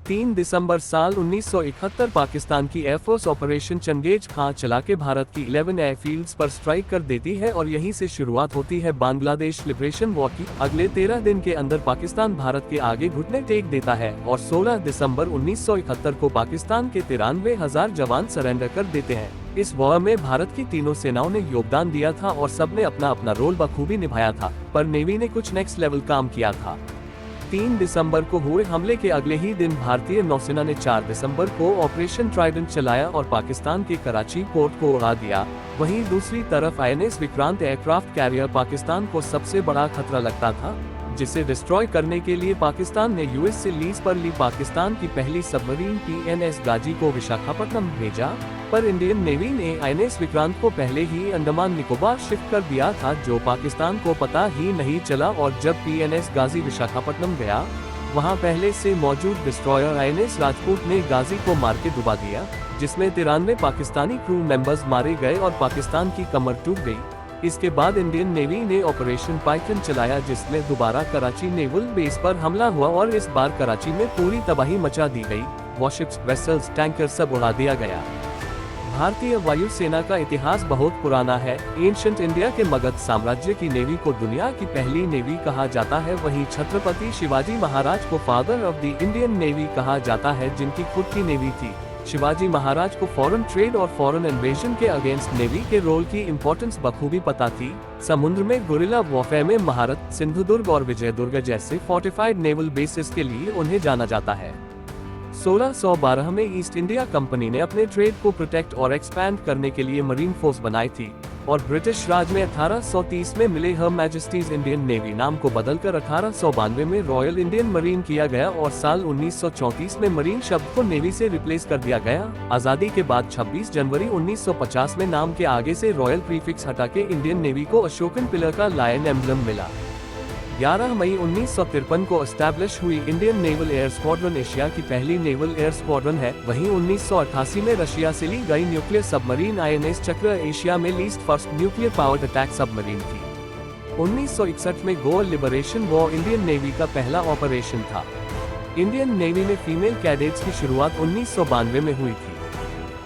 3 दिसंबर साल 1971 पाकिस्तान की air force operation Genghis खां चला के भारत की 11 एयरफील्ड्स पर स्ट्राइक कर देती है और यहीं से शुरुआत होती है बांग्लादेश लिबरेशन वॉर की। अगले 13 दिन के अंदर पाकिस्तान भारत के आगे घुटने टेक देता है और 16 दिसंबर 1971 को पाकिस्तान के 93,000 जवान सरेंडर कर देते हैं। इस वॉर में भारत की तीनों सेनाओं ने योगदान दिया था और सबने अपना अपना रोल बखूबी निभाया था, पर नेवी ने कुछ नेक्स्ट लेवल काम किया था। 3 दिसंबर को हुए हमले के अगले ही दिन भारतीय नौसेना ने 4 दिसंबर को ऑपरेशन ट्राइडेंट चलाया और पाकिस्तान के कराची पोर्ट को उड़ा दिया। वहीं दूसरी तरफ INS Vikrant aircraft carrier Pakistan को सबसे बड़ा खतरा लगता था, जिसे डिस्ट्रॉय करने के लिए पाकिस्तान ने US से लीज पर ली पाकिस्तान की पहली सबमरीन PNS गाजी को विशाखापट्टनम भेजा, पर इंडियन नेवी ने INS विक्रांत को पहले ही अंडमान निकोबार शिफ्ट कर दिया था, जो पाकिस्तान को पता ही नहीं चला। और जब PNS गाजी विशाखापट्टनम गया, वहां पहले से मौजूद डिस्ट्रॉयर INS राजपूत ने गाजी को मार के डुबा दिया, जिसमें 93 पाकिस्तानी क्रू मेंबर्स मारे गए और पाकिस्तान की कमर टूट गई। इसके बाद इंडियन नेवी ने ऑपरेशन पाइथन चलाया, जिसमें दोबारा कराची नेवल बेस पर हमला हुआ और इस बार कराची में पूरी तबाही मचा दी गई। वॉरशिप्स, वेसल्स, टैंकर सब उड़ा दिया गया। भारतीय वायुसेना का इतिहास बहुत पुराना है। एंशिएंट इंडिया के मगध साम्राज्य की नेवी को दुनिया की पहली नेवी कहा जाता है। वहीं छत्रपति शिवाजी महाराज को father of the Indian navy कहा जाता है, जिनकी खुद की नेवी थी। शिवाजी महाराज को फॉरेन ट्रेड और फॉरेन इन्वेजन के अगेंस्ट नेवी के रोल की इम्पोर्टेंस बखूबी पता थी। समुद्र में गुरिल्ला वॉरफेयर में महारत, सिंधुदुर्ग और विजयदुर्ग जैसे फोर्टिफाइड नेवल बेसिस के लिए उन्हें जाना जाता है। 1612 में ईस्ट इंडिया कंपनी ने अपने ट्रेड को प्रोटेक्ट और एक्सपैंड करने के लिए मरीन फोर्स बनाई थी और ब्रिटिश राज में 1830 में मिले हर मैजेस्टीज इंडियन नेवी नाम को बदलकर 1892 में रॉयल इंडियन मरीन किया गया और साल 1934 में मरीन शब्द को नेवी से रिप्लेस कर दिया गया। आजादी के बाद 26 जनवरी 1950 में नाम के आगे से रॉयल प्रीफिक्स हटा के इंडियन नेवी को अशोकन पिलर का लायन एम्ब्लम मिला। 11 मई 1953 को एस्टैब्लिश हुई Indian naval air squadron Asia की पहली नेवल एयर स्क्वाड्रन है। वहीं 1988 में रशिया से ली गई न्यूक्लियर सबमरीन INS चक्र एशिया में least first nuclear powered attack submarine थी। 1961 में Goa liberation war Indian navy का पहला ऑपरेशन था। इंडियन नेवी में फीमेल कैडेट्स की शुरुआत 1992 में हुई थी।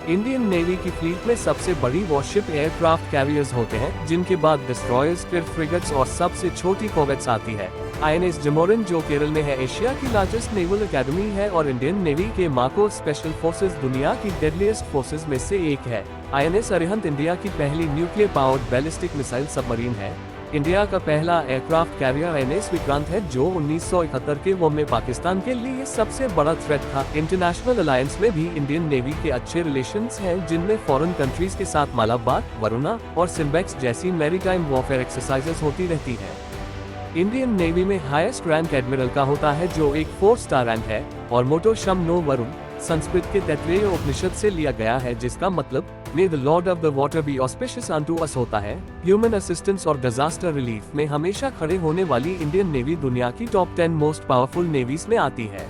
इंडियन नेवी की फ्लीट में सबसे बड़ी वॉरशिप एयरक्राफ्ट कैरियर्स होते हैं, जिनके बाद डिस्ट्रॉयर्स, फिर फ्रिगेट्स और सबसे छोटी कॉर्वेट्स आती है। INS जमोरिन जो केरल में है, एशिया की लार्जेस्ट नेवल एकेडमी है और इंडियन नेवी के मार्को स्पेशल फोर्सेस दुनिया की डेडलीस्ट फोर्सेस में से एक है। INS अरिहंत इंडिया की पहली nuclear powered ballistic missile submarine है। इंडिया का पहला एयरक्राफ्ट कैरियर INS विक्रांत है, जो 1971 के वॉर में पाकिस्तान के लिए सबसे बड़ा थ्रेट था। इंटरनेशनल अलायंस में भी इंडियन नेवी के अच्छे रिलेशंस हैं, जिनमें फॉरेन कंट्रीज के साथ मालाबार, वरुणा और सिम्बेक्स जैसी मैरीटाइम वॉरफेयर एक्सरसाइजेस होती रहती हैं। इंडियन नेवी में हाईएस्ट रैंक एडमिरल का होता है, जो एक 4 स्टार रैंक है और मोटो शम नो वरुण संस्कृत के तैत्तिरीय उपनिषद से लिया गया है, जिसका मतलब मे the Lord of the water B auspicious unto अस होता है। ह्यूमन असिस्टेंस और डिजास्टर रिलीफ में हमेशा खड़े होने वाली इंडियन नेवी दुनिया की टॉप 10 मोस्ट पावरफुल नेवीज में आती है।